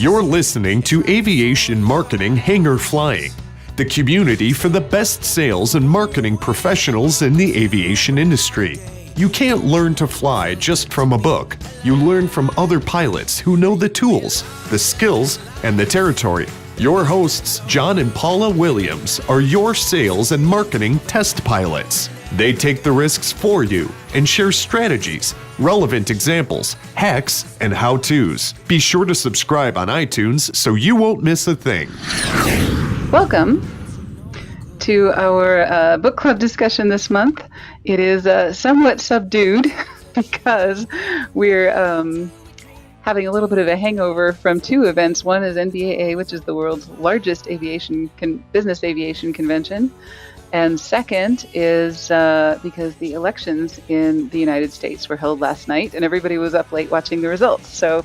You're listening to Aviation Marketing HANGAR Flying, the community for the best sales and marketing professionals in the aviation industry. You can't learn to fly just from a book. You learn from other pilots who know the tools, the skills, and the territory. Your hosts, John and Paula Williams, are your sales and marketing test pilots. They take the risks for you and share strategies, relevant examples, hacks, and how-tos. Be sure to subscribe on iTunes so you won't miss a thing. Welcome to our book club discussion this month. It is somewhat subdued because we're having a little bit of a hangover from two events. One is NBAA, which is the world's largest business aviation convention. And second is because the elections in the United States were held last night and everybody was up late watching the results. So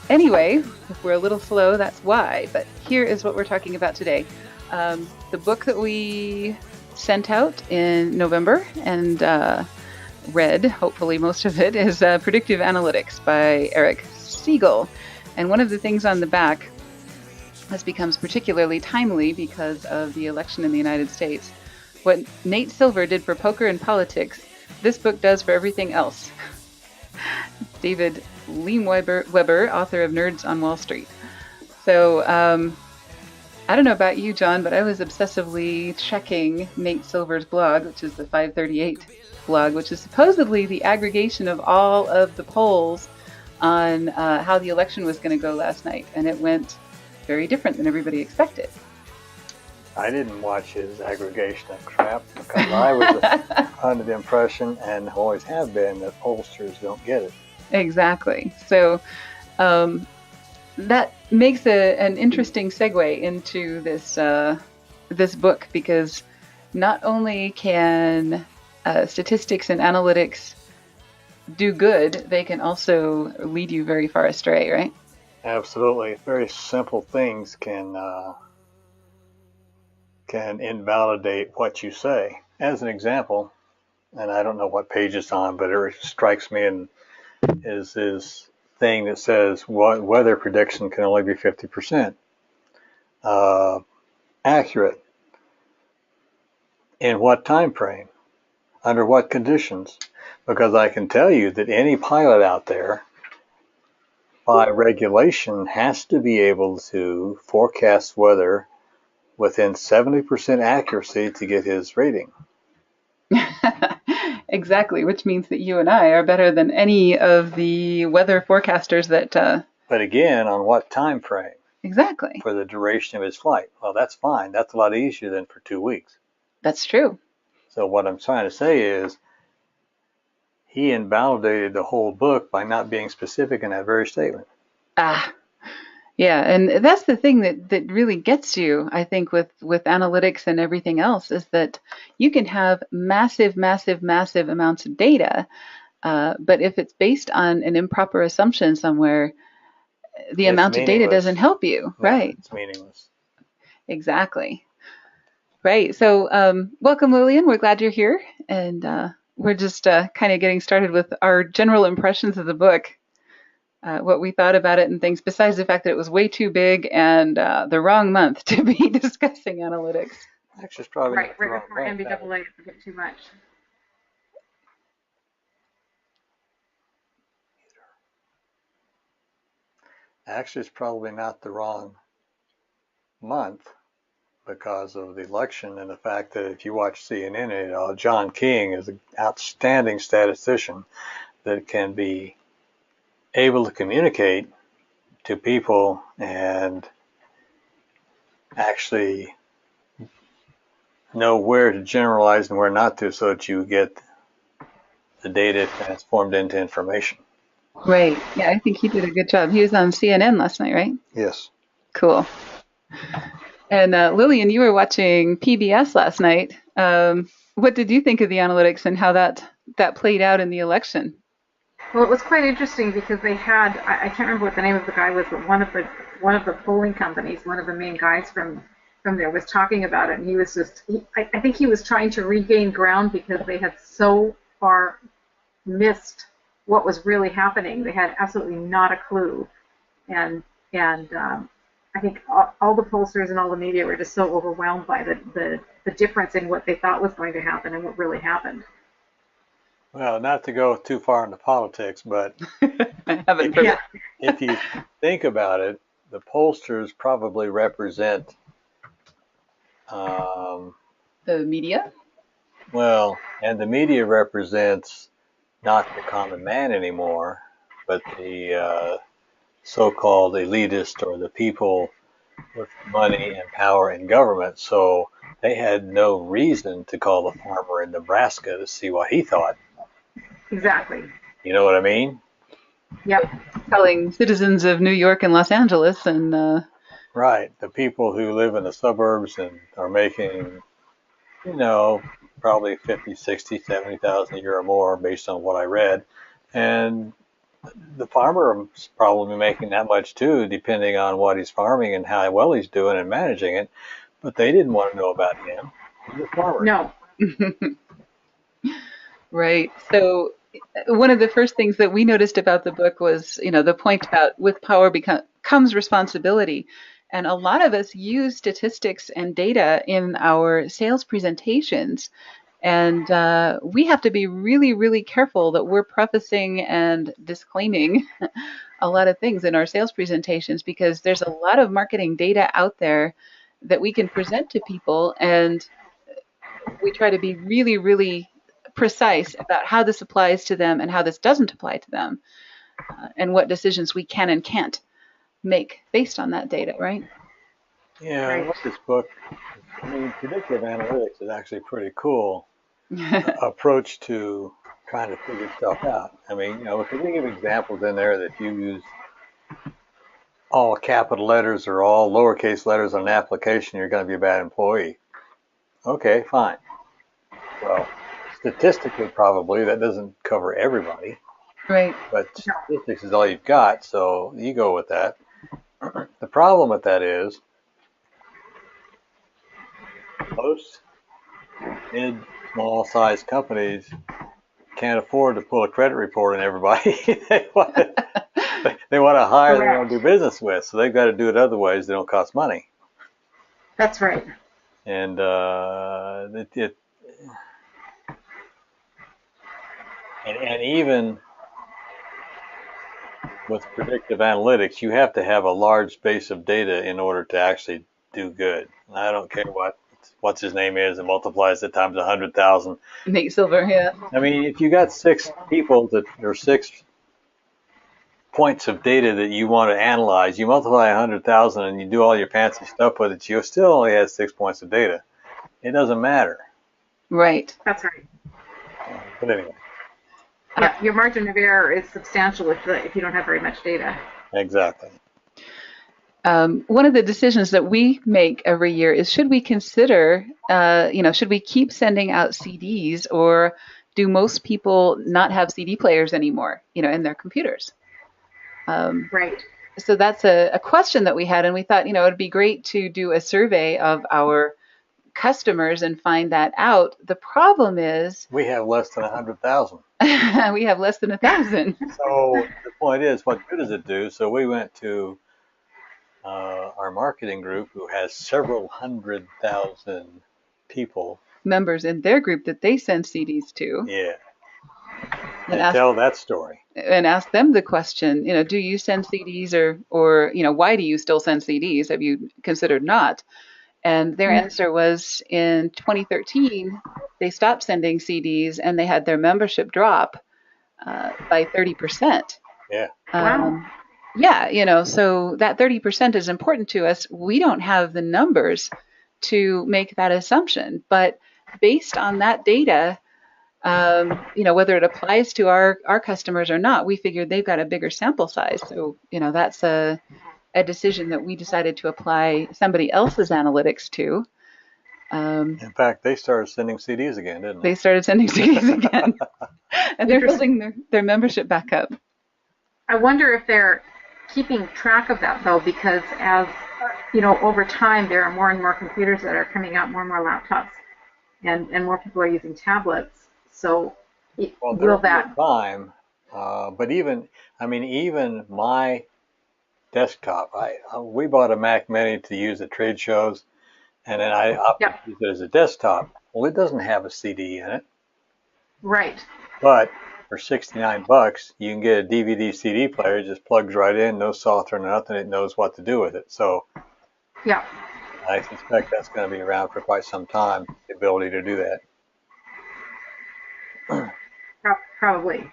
anyway, if we're a little slow, that's why. But here is what we're talking about today. The book that we sent out in November and read, hopefully most of it, is Predictive Analytics by Eric Siegel. And one of the things on the back, this becomes particularly timely because of the election in the United States. What Nate Silver did for poker and politics, this book does for everything else. David Weber, author of Nerds on Wall Street. So I don't know about you, John, but I was obsessively checking Nate Silver's blog, which is the 538 blog, which is supposedly the aggregation of all of the polls on how the election was going to go last night. And it went very different than everybody expected. I didn't watch his aggregation of crap because I was under the impression, and always have been, that pollsters don't get it. Exactly. So that makes an interesting segue into this book, because not only can statistics and analytics do good, they can also lead you very far astray, right? Absolutely. Very simple things can invalidate what you say. As an example, and I don't know what page it's on, but it strikes me, and is this thing that says weather prediction can only be 50% accurate. In what time frame? Under what conditions? Because I can tell you that any pilot out there, by regulation, has to be able to forecast weather within 70% accuracy to get his rating. Exactly, which means that you and I are better than any of the weather forecasters that... But again, on what time frame? Exactly. For the duration of his flight. Well, that's fine. That's a lot easier than for 2 weeks. That's true. So what I'm trying to say is, he invalidated the whole book by not being specific in that very statement. Yeah, and that's the thing that really gets you, I think, with analytics and everything else, is that you can have massive amounts of data, but if it's based on an improper assumption somewhere, the amount of data doesn't help you, yeah, right? It's meaningless. Exactly. Right. So welcome, Lillian. We're glad you're here. And we're just kind of getting started with our general impressions of the book, what we thought about it and things, besides the fact that it was way too big and the wrong month to be discussing analytics. Actually, it's probably right before NBAA forget too much. Actually, it's probably not the wrong month, because of the election and the fact that if you watch CNN, John King is an outstanding statistician that can be able to communicate to people and actually know where to generalize and where not to, so that you get the data transformed into information. Right. Yeah, I think he did a good job. He was on CNN last night, right? Yes. Cool. And Lillian, you were watching PBS last night. What did you think of the analytics and how that played out in the election? Well, it was quite interesting because they had, I can't remember what the name of the guy was, but one of the polling companies, one of the main guys from there was talking about it, and he was I think he was trying to regain ground because they had so far missed what was really happening. They had absolutely not a clue and I think all the pollsters and all the media were just so overwhelmed by the difference in what they thought was going to happen and what really happened. Well, not to go too far into politics, but I haven't. if you think about it, the pollsters probably represent, The media? well, and the media represents not the common man anymore, but the so-called elitist or the people with money and power in government. So they had no reason to call the farmer in Nebraska to see what he thought. Exactly. You know what I mean? Yep. Telling citizens of New York and Los Angeles and Right. The people who live in the suburbs and are making, probably 50, 60, 70,000 a year or more based on what I read. And the farmer is probably making that much too, depending on what he's farming and how well he's doing and managing it. But they didn't want to know about him. He's a farmer. No. Right. So one of the first things that we noticed about the book was, the point about with power comes responsibility. And a lot of us use statistics and data in our sales presentations. And we have to be really, really careful that we're prefacing and disclaiming a lot of things in our sales presentations, because there's a lot of marketing data out there that we can present to people. And we try to be really, really precise about how this applies to them and how this doesn't apply to them, and what decisions we can and can't make based on that data, right? Yeah, Right. I love this book. Predictive Analytics is actually a pretty cool approach to trying to figure stuff out. If you give examples in there that you use all capital letters or all lowercase letters on an application, you're going to be a bad employee. Okay, fine. Well, statistically, probably that doesn't cover everybody. Right. But statistics is all you've got, so you go with that. The problem with that is most mid, small size companies can't afford to pull a credit report on everybody they want to hire, they want to do business with, so they've got to do it other ways that don't cost money. That's right. And and even with predictive analytics, you have to have a large base of data in order to actually do good. I don't care what's his name is and multiplies it times 100,000. Nate Silver, yeah. If you got 6 people or 6 points of data that you want to analyze, you multiply 100,000 and you do all your fancy stuff with it, you still only have 6 points of data. It doesn't matter. Right. That's right. But anyway. Yeah, your margin of error is substantial if you don't have very much data. Exactly. One of the decisions that we make every year is, should we consider, should we keep sending out CDs, or do most people not have CD players anymore, in their computers? Right. So that's a question that we had, and we thought, it would be great to do a survey of our customers and find that out. The problem is we have less than 100,000. We have less than 1,000. So the point is, what good does it do? So we went to our marketing group, who has several 100,000 people, members in their group that they send CDs to. Yeah. And tell that story. And ask them the question, do you send CDs, or why do you still send CDs? Have you considered not? And their answer was, in 2013, they stopped sending CDs and they had their membership drop by 30%. Yeah. Wow. Yeah, so that 30% is important to us. We don't have the numbers to make that assumption, but based on that data, whether it applies to our customers or not, we figured they've got a bigger sample size. So, that's a decision that we decided to apply somebody else's analytics to. In fact, they started sending CDs again, didn't they? They started sending CDs again. And they're building their membership back up. I wonder if they're keeping track of that, though, because as, over time, there are more and more computers that are coming out, more and more laptops, and more people are using tablets. So will that... time, but even my desktop. We bought a Mac Mini to use at trade shows, and then I opted Yep. to use it as a desktop. Well, it doesn't have a CD in it, Right. but for $69, you can get a DVD CD player. It just plugs right in, no software, nothing. It knows what to do with it. So Yeah. I suspect that's going to be around for quite some time, the ability to do that. Probably.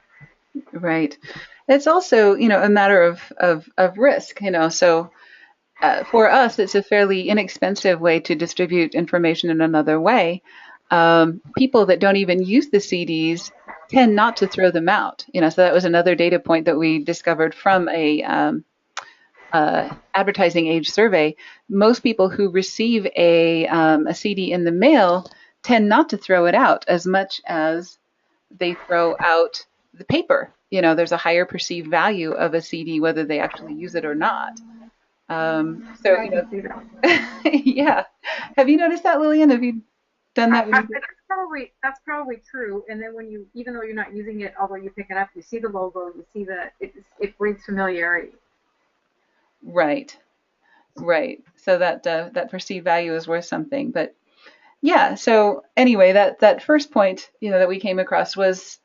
Right. It's also, a matter of risk, so for us, it's a fairly inexpensive way to distribute information in another way. People that don't even use the CDs tend not to throw them out, so that was another data point that we discovered from a advertising age survey. Most people who receive a CD in the mail tend not to throw it out as much as they throw out the paper. There's a higher perceived value of a CD, whether they actually use it or not. So, I can see that. yeah. Have you noticed that, Lillian? Have you done that? That's probably true. And then when even though you're not using it, although you pick it up, you see the logo, you see it breeds familiarity. Right. So that perceived value is worth something. But yeah. So anyway, that first point, that we came across was,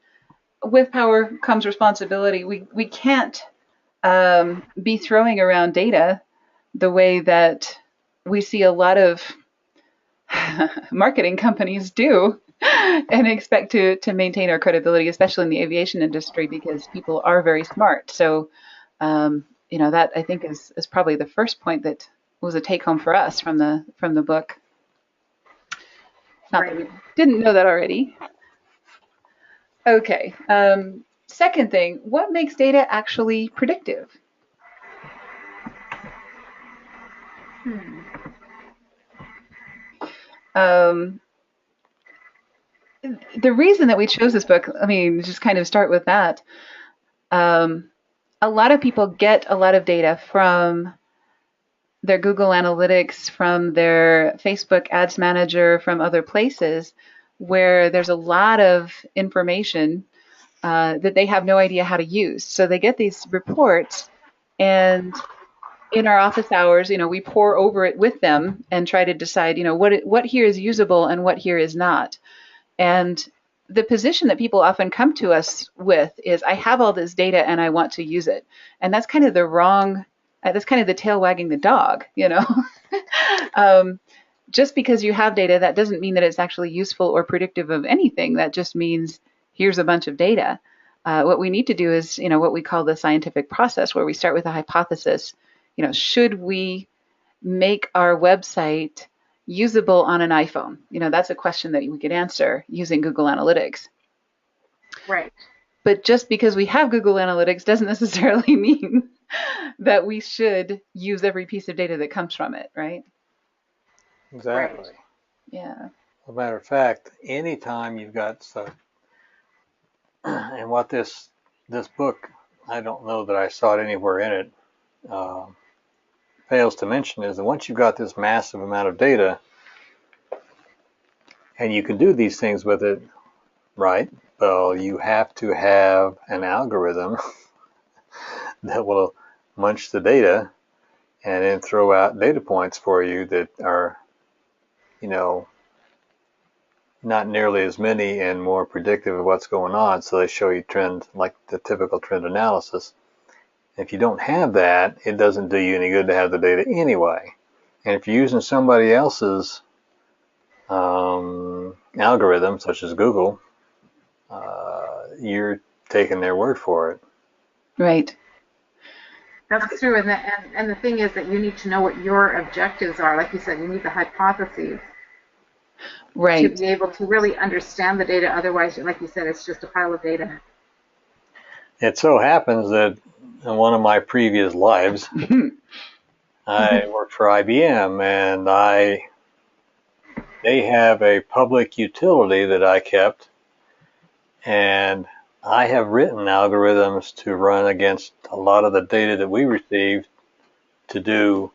with power comes responsibility. We can't be throwing around data the way that we see a lot of marketing companies do and expect to maintain our credibility, especially in the aviation industry, because people are very smart. So, that I think is probably the first point that was a take home for us from the book. Not Right. that we didn't know that already. Okay. Second thing, what makes data actually predictive? The reason that we chose this book, just kind of start with that. A lot of people get a lot of data from their Google Analytics, from their Facebook Ads Manager, from other places where there's a lot of information that they have no idea how to use. So they get these reports, and in our office hours, we pore over it with them and try to decide, what here is usable and what here is not. And the position that people often come to us with is, I have all this data and I want to use it. And that's kind of the wrong, that's kind of the tail wagging the dog, Just because you have data, that doesn't mean that it's actually useful or predictive of anything. That just means here's a bunch of data. What we need to do is, what we call the scientific process, where we start with a hypothesis. Should we make our website usable on an iPhone? That's a question that we could answer using Google Analytics. Right. But just because we have Google Analytics doesn't necessarily mean that we should use every piece of data that comes from it, right? Exactly. Right. Yeah. As a matter of fact, anytime you've got and what this book, I don't know that I saw it anywhere in it, fails to mention, is that once you've got this massive amount of data and you can do these things with it, right? Well, you have to have an algorithm that will munch the data and then throw out data points for you that are, not nearly as many and more predictive of what's going on. So they show you trends, like the typical trend analysis. If you don't have that, it doesn't do you any good to have the data anyway. And if you're using somebody else's algorithm, such as Google, you're taking their word for it. Right. That's true. And the thing is that you need to know what your objectives are. Like you said, you need the hypotheses. Right. To be able to really understand the data. Otherwise, like you said, it's just a pile of data. It so happens that in one of my previous lives, I worked for IBM, and they have a public utility that I kept, and I have written algorithms to run against a lot of the data that we received to do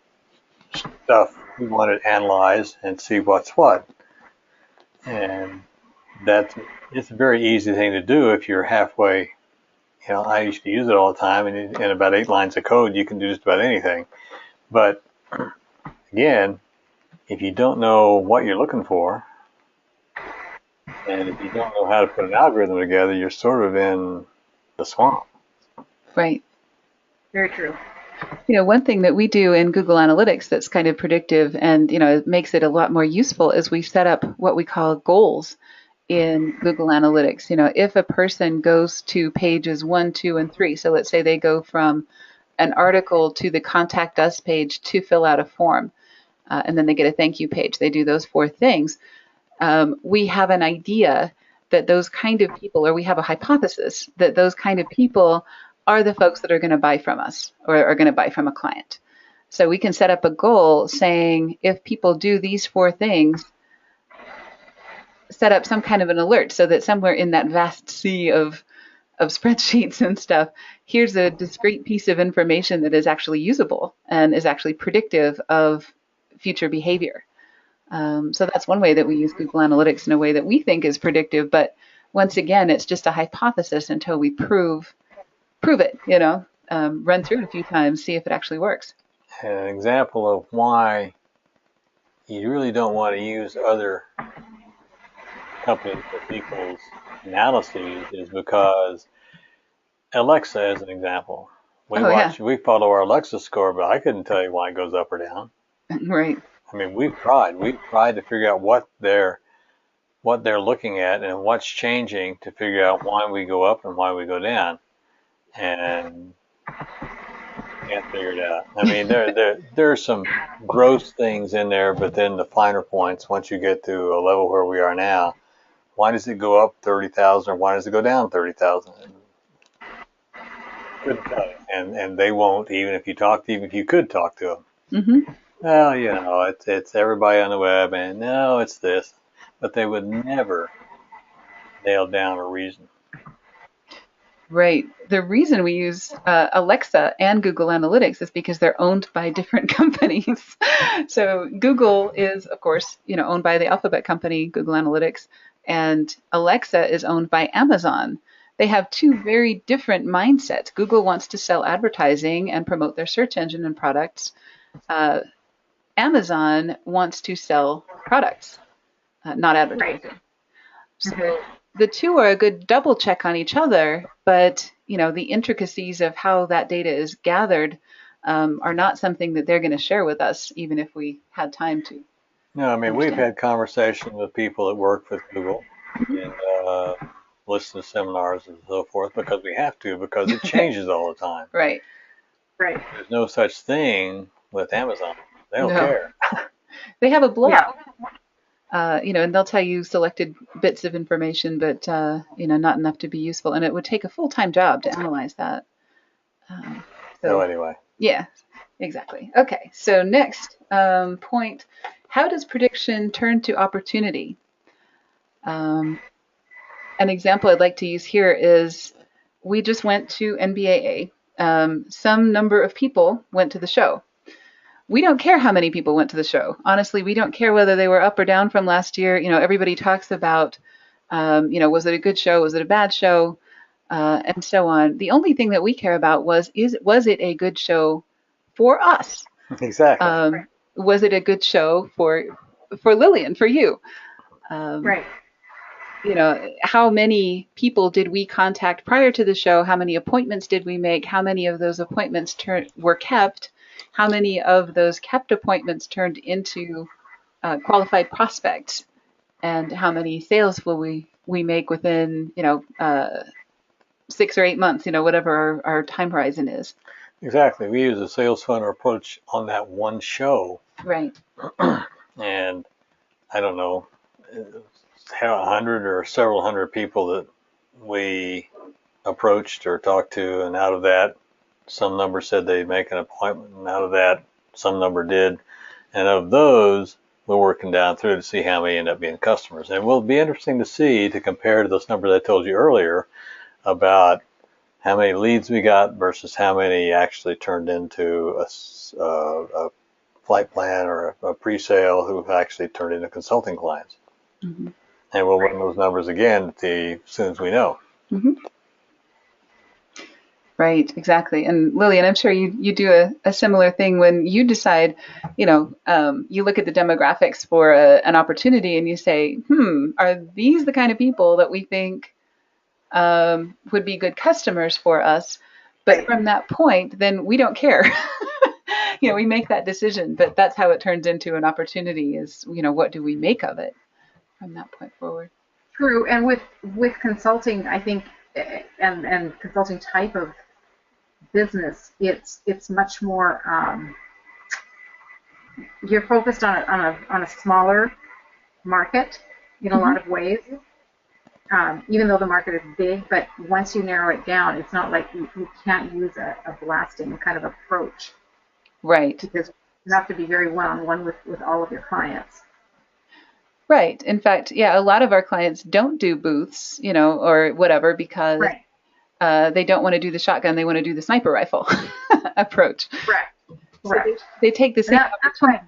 stuff we wanted to analyze and see what's what. And it's a very easy thing to do if you're halfway I used to use it all the time, and in about 8 lines of code, you can do just about anything. But again, if you don't know what you're looking for, and if you don't know how to put an algorithm together, you're sort of in the swamp. Right. Very true. One thing that we do in Google Analytics that's kind of predictive and, it makes it a lot more useful is we set up what we call goals in Google Analytics. If a person goes to pages 1, 2, and 3, so let's say they go from an article to the Contact Us page to fill out a form, and then they get a thank you page. They do those 4 things. We have an idea that those kind of people, or we have a hypothesis that those kind of people are the folks that are going to buy from us or are going to buy from a client. So we can set up a goal saying if people do these 4 things, set up some kind of an alert so that somewhere in that vast sea of spreadsheets and stuff, here's a discrete piece of information that is actually usable and is actually predictive of future behavior. So that's one way that we use Google Analytics in a way that we think is predictive. But once again, it's just a hypothesis until we prove it, run through it a few times, see if it actually works. An example of why you really don't want to use other companies for people's analyses is because Alexa, as an example, we follow our Alexa score, but I couldn't tell you why it goes up or down. Right. I mean, we've tried to figure out what they're looking at and what's changing to figure out why we go up and why we go down, and can't figure it out. I mean, there are some gross things in there, but then the finer points, once you get to a level where we are now, why does it go up 30,000 or why does it go down 30,000? Couldn't tell you. And they won't, even if you could talk to them. Mm-hmm. Well, it's everybody on the web, and no, it's this, but they would never nail down a reason. Right. The reason we use Alexa and Google Analytics is because they're owned by different companies. So Google is, of course, owned by the Alphabet company, Google Analytics, and Alexa is owned by Amazon. They have 2 very different mindsets. Google wants to sell advertising and promote their search engine and products. Amazon wants to sell products, not advertising. Right. So the 2 are a good double check on each other, but the intricacies of how that data is gathered are not something that they're going to share with us, even if we had time to. No, I mean, we've had conversations with people that work with Google and listen to seminars and so forth because we have to, because it changes all the time. Right. There's no such thing with Amazon. They don't care. They have a blog, and they'll tell you selected bits of information, but, not enough to be useful. And it would take a full-time job to analyze that. So anyway. Yeah, exactly. Okay, so next point, how does prediction turn to opportunity? An example I'd like to use here is we just went to NBAA. Some number of people went to the show. We don't care how many people went to the show. Honestly, we don't care whether they were up or down from last year. Everybody talks about, was it a good show? Was it a bad show? And so on. The only thing that we care about was it a good show for us? Exactly. Was it a good show for Lillian, for you? Right. How many people did we contact prior to the show? How many appointments did we make? How many of those appointments were kept? How many of those kept appointments turned into qualified prospects? And how many sales will we make within 6 or 8 months? Whatever our time horizon is. Exactly. We use a sales funnel approach on that one show. Right. And I don't know, 100 or several hundred people that we approached or talked to, and out of that, some number said they'd make an appointment, and out of that, some number did. And of those, we're working down through to see how many end up being customers. And it will be interesting to see, to compare to those numbers I told you earlier about how many leads we got versus how many actually turned into a flight plan or a pre-sale who actually turned into consulting clients. Mm-hmm. And we'll run those numbers again as soon as we know. Mm-hmm. Right, exactly. And Lillian, I'm sure you do a similar thing when you decide, you look at the demographics for an opportunity and you say, are these the kind of people that we think would be good customers for us? But Right. from that point, then we don't care. We make that decision, but that's how it turns into an opportunity is, what do we make of it from that point forward? True. And with consulting, I think, and consulting type of business, it's much more, you're focused on a smaller market in a lot of ways. Even though the market is big, but once you narrow it down, it's not like you can't use a blasting kind of approach. Right. Because you have to be very one-on-one with all of your clients. Right. In fact, yeah, a lot of our clients don't do booths, or whatever, because they don't want to do the shotgun. They want to do the sniper rifle approach. Correct. So they take the same. That's why.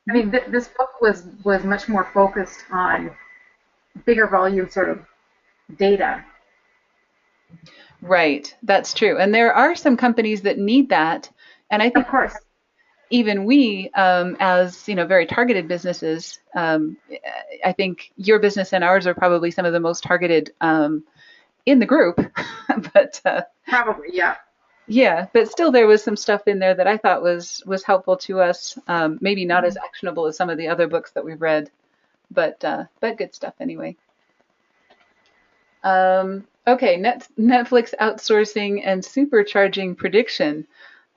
I mean, this book was much more focused on bigger volume sort of data. Right. That's true. And there are some companies that need that. And I think, of course, even we, as very targeted businesses, I think your business and ours are probably some of the most targeted in the group. But probably, yeah. Yeah, but still, there was some stuff in there that I thought was helpful to us. Maybe not as actionable as some of the other books that we've read, but good stuff anyway. Okay, Netflix outsourcing and supercharging prediction.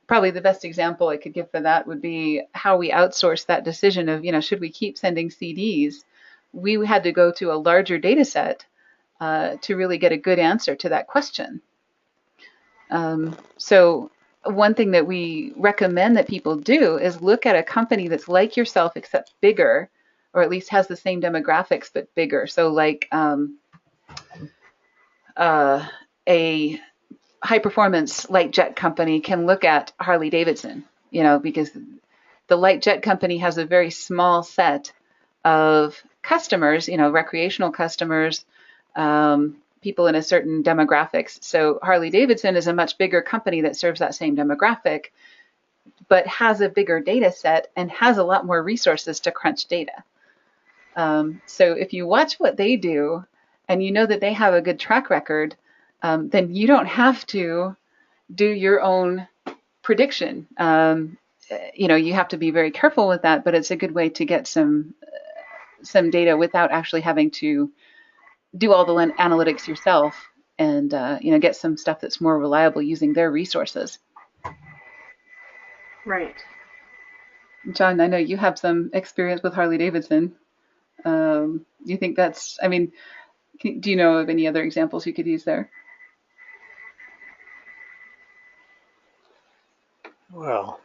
Probably the best example I could give for that would be how we outsource that decision of, should we keep sending CDs? We had to go to a larger data set to really get a good answer to that question. So one thing that we recommend that people do is look at a company that's like yourself except bigger, or at least has the same demographics but bigger. So like a high performance light jet company can look at Harley Davidson, because the light jet company has a very small set of customers, recreational customers, people in a certain demographics. So Harley Davidson is a much bigger company that serves that same demographic, but has a bigger data set and has a lot more resources to crunch data. So if you watch what they do and you know that they have a good track record, then you don't have to do your own prediction. You have to be very careful with that, but it's a good way to get some data without actually having to do all the analytics yourself and get some stuff that's more reliable using their resources. Right. John, I know you have some experience with Harley Davidson. You think that's, do you know of any other examples you could use there? Well,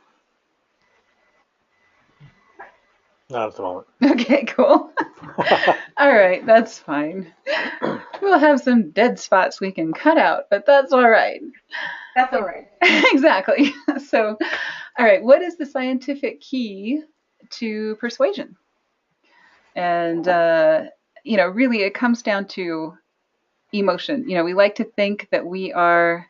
not at the moment. Okay, cool. All right, that's fine. We'll have some dead spots we can cut out, but that's all right. That's all right. Exactly. So, all right, what is the scientific key to persuasion? And, really it comes down to emotion. We like to think that we are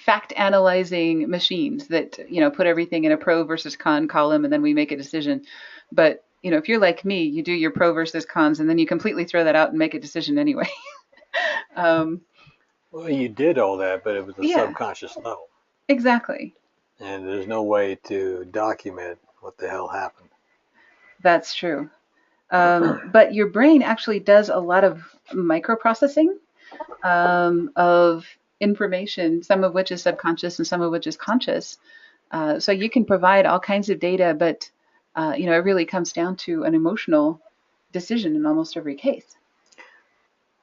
fact analyzing machines that, put everything in a pro versus con column and then we make a decision. But, if you're like me, you do your pro versus cons and then you completely throw that out and make a decision anyway. Well, you did all that, but it was a subconscious level. Exactly. And there's no way to document what the hell happened. That's true. But your brain actually does a lot of microprocessing of information, some of which is subconscious and some of which is conscious. So you can provide all kinds of data, but it really comes down to an emotional decision in almost every case.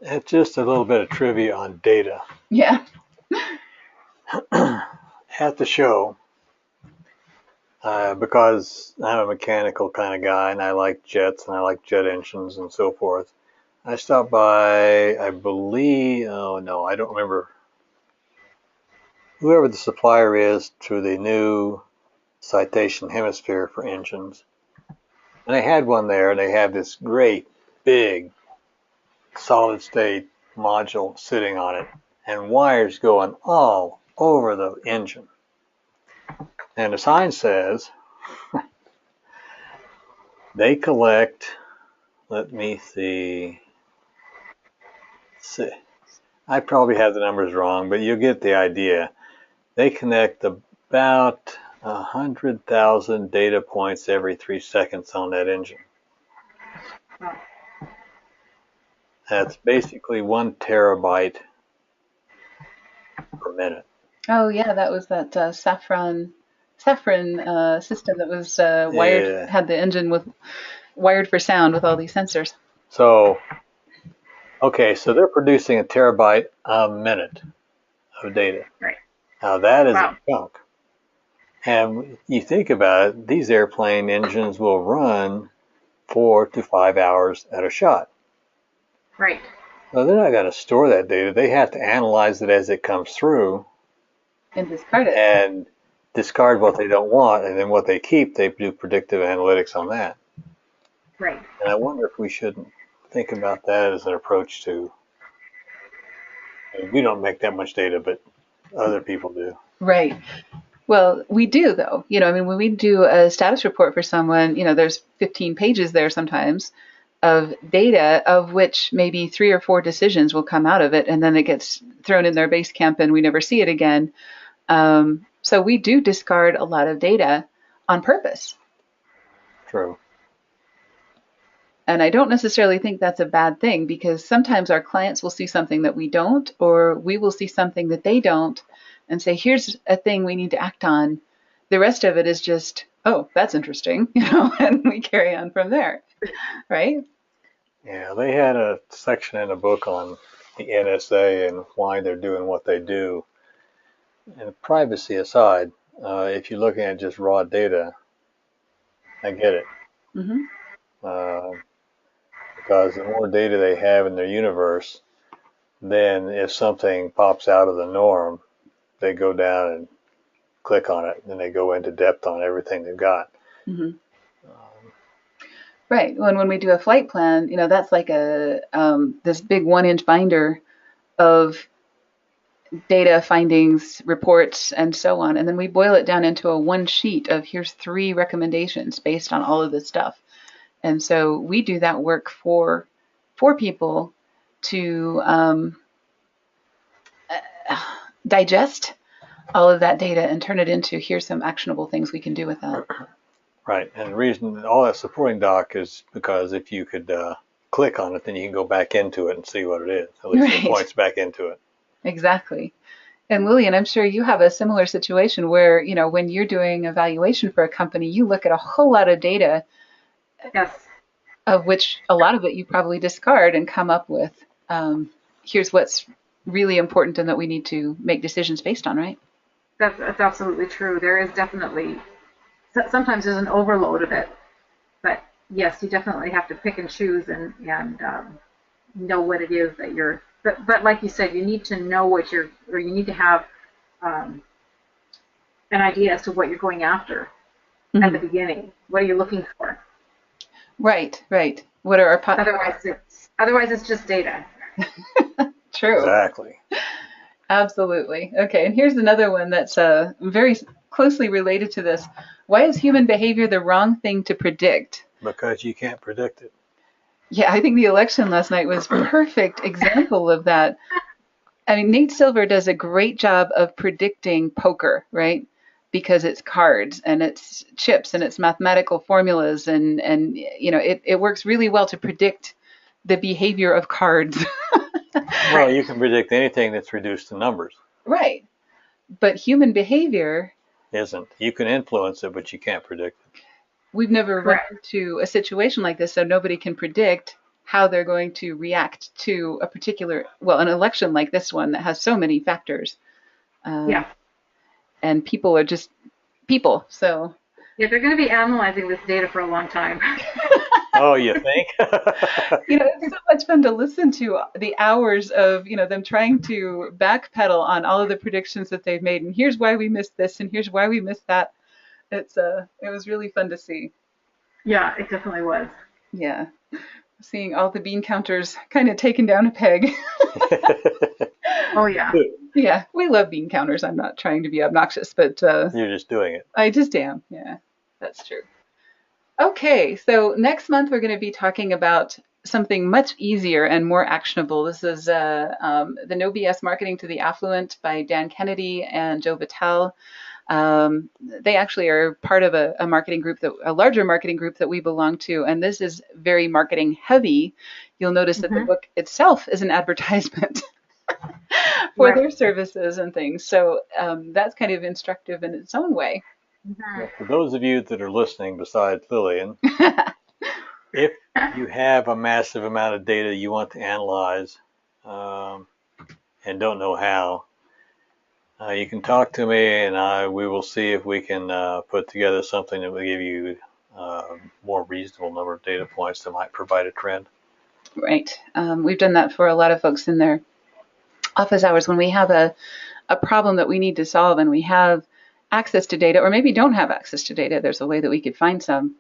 It's just a little bit of trivia on data. Yeah. At the show, because I'm a mechanical kind of guy and I like jets and I like jet engines and so forth, I stopped by, I believe, I don't remember, whoever the supplier is to the new Citation Hemisphere for engines. And they had one there, and they have this great, big, solid state module sitting on it and wires going all over the engine. And the sign says they collect, let me see, I probably have the numbers wrong, but you'll get the idea. They connect about 100,000 data points every 3 seconds on that engine. That's basically 1 terabyte per minute. Oh yeah, that was that Saffron system that was wired, Yeah. had the engine with wired for sound with all these sensors. So, okay, so they're producing a terabyte a minute of data. Right. Now that is Wow. a chunk. And you think about it, these airplane engines will run 4 to 5 hours at a shot. Right. So they're not going to store that data. They have to analyze it as it comes through And discard it. and discard what they don't want, and then what they keep, they do predictive analytics on that. Right. And I wonder if we shouldn't think about that as an approach to, I mean, we don't make that much data, but other people do. Right. Well, we do though. I mean, when we do a status report for someone, there's 15 pages there sometimes of data, of which maybe 3 or 4 decisions will come out of it, and then it gets thrown in their base camp and we never see it again. So we do discard a lot of data on purpose. True. And I don't necessarily think that's a bad thing, because sometimes our clients will see something that we don't, or we will see something that they don't and say, here's a thing we need to act on. The rest of it is just, oh, that's interesting, and we carry on from there, right? Yeah, they had a section in the book on the NSA and why they're doing what they do. And privacy aside, if you're looking at just raw data, I get it. Mm-hmm. Because the more data they have in their universe, then if something pops out of the norm, they go down and click on it, and then they go into depth on everything they've got. Mm-hmm. Right. When we do a flight plan, that's like this big 1-inch binder of data, findings, reports, and so on. And then we boil it down into a 1 sheet of here's 3 recommendations based on all of this stuff. And so we do that work for people to digest all of that data and turn it into, here's some actionable things we can do with that. Right. And the reason all that supporting doc is because if you could click on it, then you can go back into it and see what it is. At least it points back into it. Exactly. And Lillian, I'm sure you have a similar situation where, when you're doing evaluation for a company, you look at a whole lot of data. Yes. Of which a lot of it you probably discard and come up with, here's what's really important and that we need to make decisions based on, right? That's absolutely true. There is definitely, sometimes there's an overload of it, but yes, you definitely have to pick and choose and know what it is that you're, but like you said, you need to know what you need to have an idea as to what you're going after at the beginning. What are you looking for? Right. What are our otherwise it's just data. True. Exactly. Absolutely. Okay, and here's another one that's very closely related to this. Why is human behavior the wrong thing to predict? Because you can't predict it. Yeah, I think the election last night was a perfect example of that. I mean, Nate Silver does a great job of predicting poker, right? Because it's cards and it's chips and it's mathematical formulas and it works really well to predict the behavior of cards. Well, you can predict anything that's reduced to numbers. Right. But human behavior isn't. You can influence it, but you can't predict it. We've never run into a situation like this, so nobody can predict how they're going to react to a particular, an election like this one that has so many factors. And people are just people, so. Yeah, they're going to be analyzing this data for a long time. Oh, you think? It's so much fun to listen to the hours of, them trying to backpedal on all of the predictions that they've made. And here's why we missed this, and here's why we missed that. It was really fun to see. Yeah, it definitely was. Yeah. seeing all the bean counters kind of taken down a peg. Oh, yeah. Yeah, we love bean counters. I'm not trying to be obnoxious, but You're just doing it. I just am. Yeah, that's true. Okay, so next month we're going to be talking about something much easier and more actionable. This is the No BS Marketing to the Affluent by Dan Kennedy and Joe Vitale. They actually are part of a marketing group, a larger marketing group that we belong to, and this is very marketing heavy. You'll notice that the book itself is an advertisement for their services and things. So that's kind of instructive in its own way. Well, for those of you that are listening besides Lillian, if you have a massive amount of data you want to analyze and don't know how, you can talk to me and we will see if we can put together something that will give you a more reasonable number of data points that might provide a trend. Right. We've done that for a lot of folks in their office hours when we have a problem that we need to solve and we have access to data, or maybe don't have access to data. There's a way that we could find some.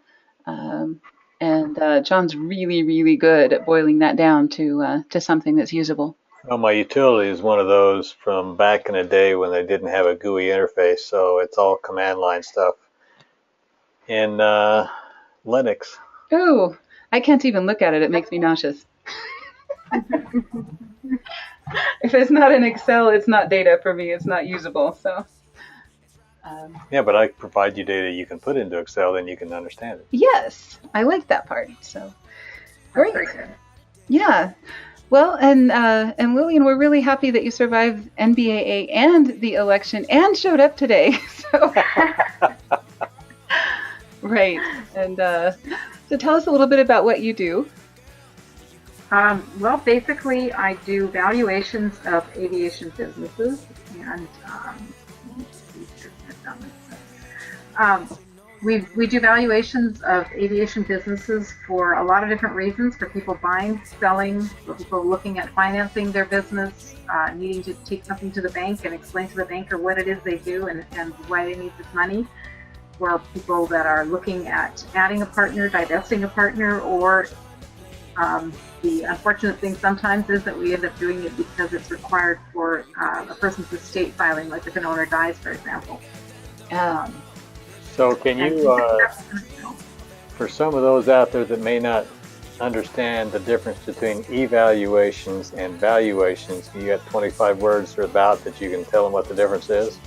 And John's really, really good at boiling that down to something that's usable. Well, my utility is one of those from back in the day when they didn't have a GUI interface, so it's all command line stuff in Linux. Ooh, I can't even look at it. It makes me nauseous. If it's not in Excel, it's not data for me. It's not usable. So. Yeah, but I provide you data you can put into Excel, then you can understand it. Yes, I like that part. So, great. Very good. Yeah. Well, and Lillian, we're really happy that you survived NBAA and the election and showed up today. So, right. And so tell us a little bit about what you do. Well, basically, I do valuations of aviation businesses, and we do valuations of aviation businesses for a lot of different reasons, for people buying, selling, for people looking at financing their business, needing to take something to the bank and explain to the banker what it is they do and why they need this money, for people that are looking at adding a partner, divesting a partner, or the unfortunate thing sometimes is that we end up doing it because it's required for a person's estate filing, like if an owner dies, for example. So can you, for some of those out there that may not understand the difference between evaluations and valuations, you got 25 words or about that you can tell them what the difference is?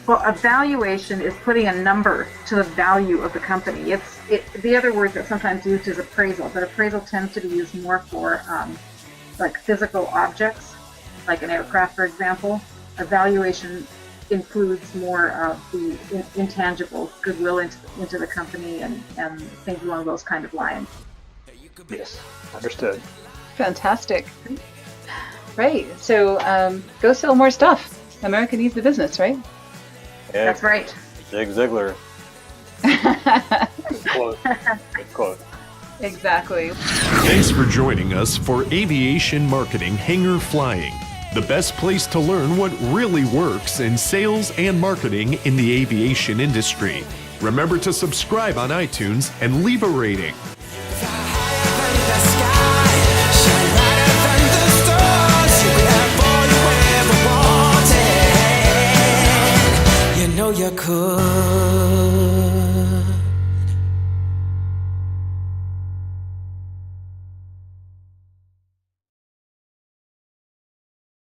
Well, a valuation is putting a number to the value of the company. The other word that's sometimes used is appraisal, but appraisal tends to be used more for like physical objects, like an aircraft, for example. A valuation includes more of the intangibles, goodwill into the company and things along those kind of lines. Yes, understood. Fantastic. Right. So go sell more stuff. America needs the business, right? Yeah, that's right. Zig Ziglar. Good quote. Good quote. Exactly. Thanks for joining us for Aviation Marketing HANGAR Flying, the best place to learn what really works in sales and marketing in the aviation industry. Remember to subscribe on iTunes and leave a rating. You know you could.